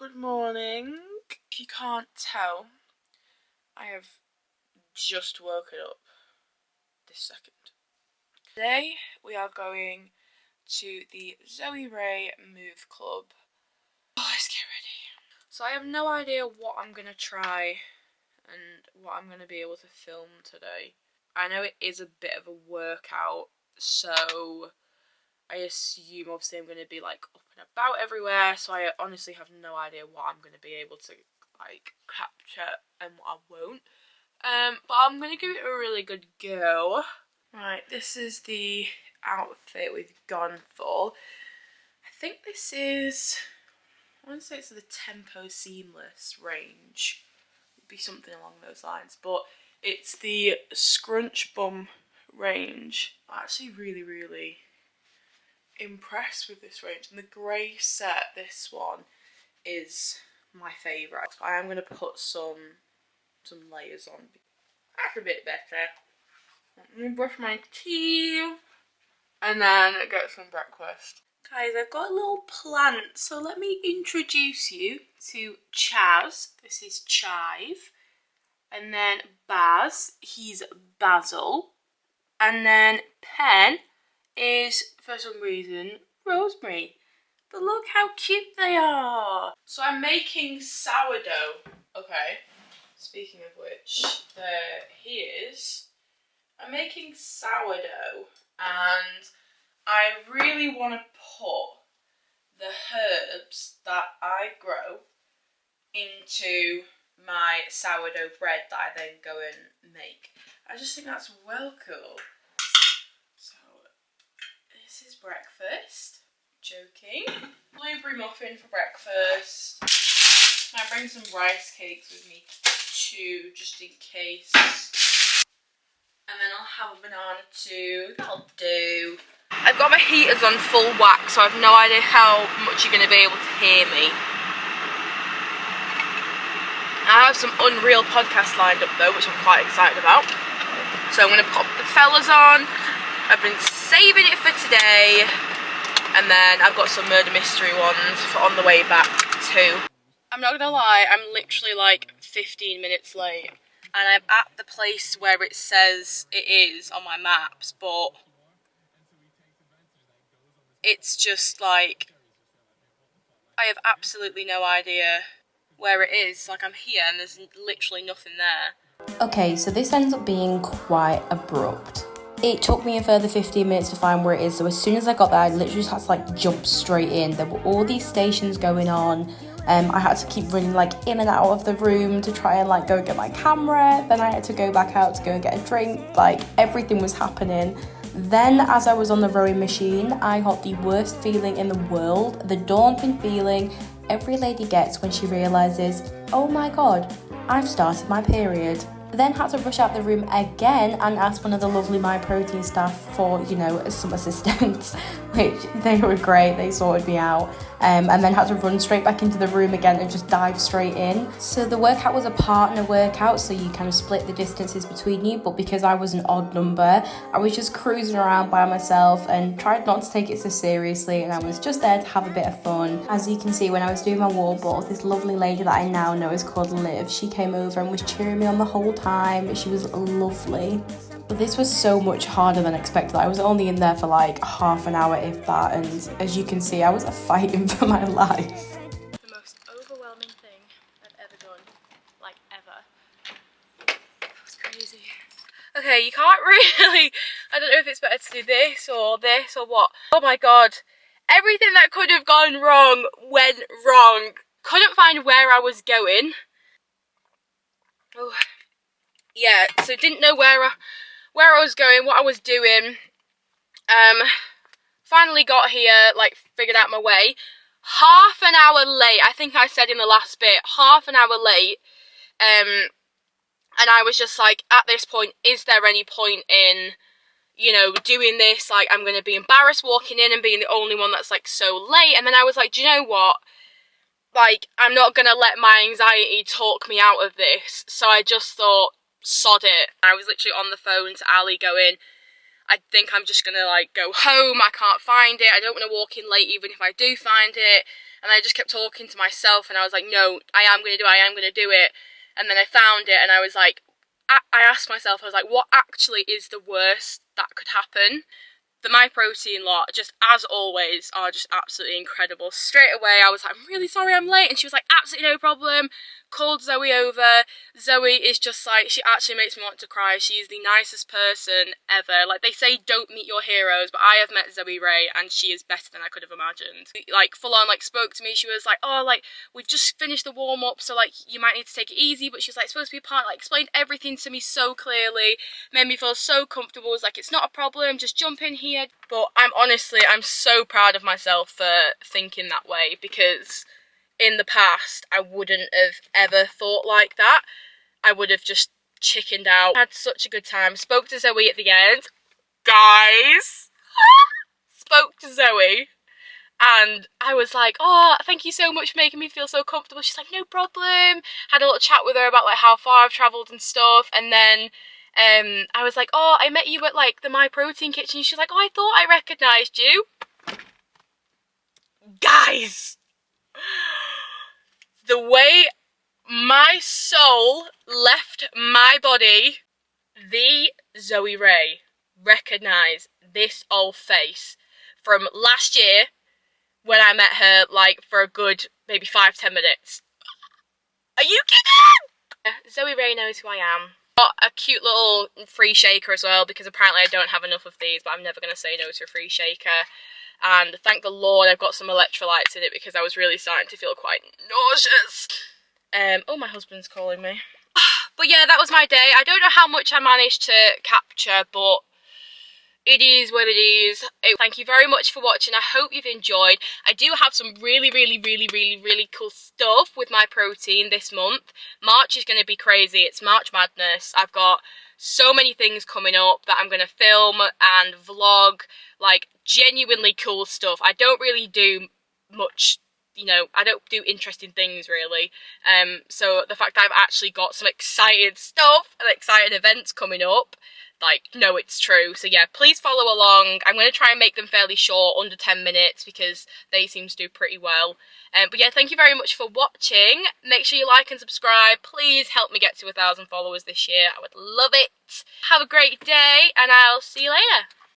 Good morning. If you can't tell, I have just woken up this second. Today we are going to the Zoe Rae Move Club. Oh, let's get ready. So I have no idea what I'm going to try and what I'm going to be able to film today. I know it is a bit of a workout, so I assume obviously I'm going to be like up and about everywhere, so I honestly have no idea what I'm going to be able to like capture and what I won't. But I'm going to give it a really good go. Right, this is the outfit we've gone for. I think this is, I want to say it's the Tempo Seamless range. It'd be something along those lines, but it's the Scrunch Bum range. I'm actually really impressed with this range, and the grey set, this one, is my favourite. I am going to put some layers on. That's a bit better. Let me brush my teeth and then get some breakfast. Guys, I've got a little plant, so let me introduce you to Chaz. This is Chive. And then Baz, he's Basil. And then Pen is, for some reason, Rosemary. But look how cute they are. So I'm making sourdough. Okay, speaking of which, there he is. I'm making sourdough, and I really want to put the herbs that I grow into my sourdough bread that I then go and make. I just think that's well cool. So this is breakfast. Joking. Blueberry muffin for breakfast. I bring some rice cakes with me too, just in case. And then I'll have a banana too. That'll do. I've got my heaters on full whack, so I have no idea how much you're going to be able to hear me. I have some Unreal podcasts lined up though, which I'm quite excited about. So I'm going to pop the fellas on. I've been saving it for today. And then I've got some murder mystery ones for on the way back too. I'm not going to lie, I'm literally like 15 minutes late. And I'm at the place where it says it is on my maps, but it's just like, I have absolutely no idea where it is. Like, I'm here and there's literally nothing there. Okay, so this ends up being quite abrupt. It took me a further 15 minutes to find where it is, so as soon as I got there, I literally just had to like jump straight in. There were all these stations going on. I had to keep running like in and out of the room to try and like go get my camera. Then I had to go back out to go and get a drink. Like, everything was happening. Then as I was on the rowing machine, I got the worst feeling in the world, the daunting feeling every lady gets when she realises, oh my god, I've started my period. Then had to rush out the room again and ask one of the lovely MyProtein staff for, you know, some assistance, which they were great, they sorted me out. And then had to run straight back into the room again and just dive straight in. So the workout was a partner workout, so you kind of split the distances between you, but because I was an odd number, I was just cruising around by myself and tried not to take it so seriously, and I was just there to have a bit of fun. As you can see, when I was doing my wall balls, this lovely lady that I now know is called Liv, she came over and was cheering me on the whole time. She was lovely. But this was so much harder than expected. I was only in there for like half an hour, if that, and as you can see, I was fighting for my life. The most overwhelming thing I've ever done, like ever. That was crazy. Okay, you can't really, I don't know if it's better to do this or what. Oh my god, everything that could have gone wrong went wrong. Couldn't find where I was going. Oh, yeah, so didn't know where I was going, what I was doing. Finally got here, like figured out my way. Half an hour late, I think I said in the last bit, half an hour late. And I was just like, at this point, is there any point in, you know, doing this? Like, I'm going to be embarrassed walking in and being the only one that's like so late. And then I was like, do you know what? Like, I'm not going to let my anxiety talk me out of this. So I just thought, sod it. I was literally on the phone to Ali going, I think I'm just going to like go home. I can't find it. I don't want to walk in late even if I do find it. And I just kept talking to myself, and I was like, no, I am going to do it. And then I found it, and I was like, I asked myself, I was like, what actually is the worst that could happen? The MyProtein lot, just as always, are just absolutely incredible. Straight away, I was like, I'm really sorry I'm late. And she was like, absolutely no problem. Called Zoe over. Zoe is just like, she actually makes me want to cry. She is the nicest person ever. Like, they say don't meet your heroes, but I have met Zoe Rae, and she is better than I could have imagined. Like, full on, like, spoke to me. She was like, oh, like, we've just finished the warm-up, so, like, you might need to take it easy. But she was like, supposed to be a part, like, explained everything to me so clearly. Made me feel so comfortable. It was like, it's not a problem, just jump in here. But I'm so proud of myself for thinking that way, because in the past I wouldn't have ever thought like that. I would have just chickened out. I had such a good time. Spoke to Zoe at the end. Guys! Spoke to Zoe. And I was like, oh, thank you so much for making me feel so comfortable. She's like, no problem. Had a little chat with her about like how far I've travelled and stuff. And then I was like, oh, I met you at like the MyProtein kitchen. She's like, oh, I thought I recognised you. Guys! The way my soul left my body, the Zoe Rae recognised this old face from last year when I met her, like, for a good maybe 5-10 minutes. Are you kidding? Zoe Rae knows who I am. Got a cute little free shaker as well, because apparently I don't have enough of these, but I'm never going to say no to a free shaker. And thank the Lord I've got some electrolytes in it, because I was really starting to feel quite nauseous. Oh, my husband's calling me. But yeah, that was my day. I don't know how much I managed to capture, but it is what it is. Thank you very much for watching. I hope you've enjoyed. I do have some really cool stuff with MyProtein this month. March is going to be crazy. It's March Madness. I've got so many things coming up that I'm going to film and vlog, like genuinely cool stuff. I don't really do much, you know, I don't do interesting things really. So the fact that I've actually got some exciting stuff and exciting events coming up, like, no, it's true. So yeah, please follow along. I'm going to try and make them fairly short, under 10 minutes, because they seem to do pretty well. But yeah, thank you very much for watching. Make sure you like and subscribe. Please help me get to 1,000 followers this year. I would love it. Have a great day, and I'll see you later.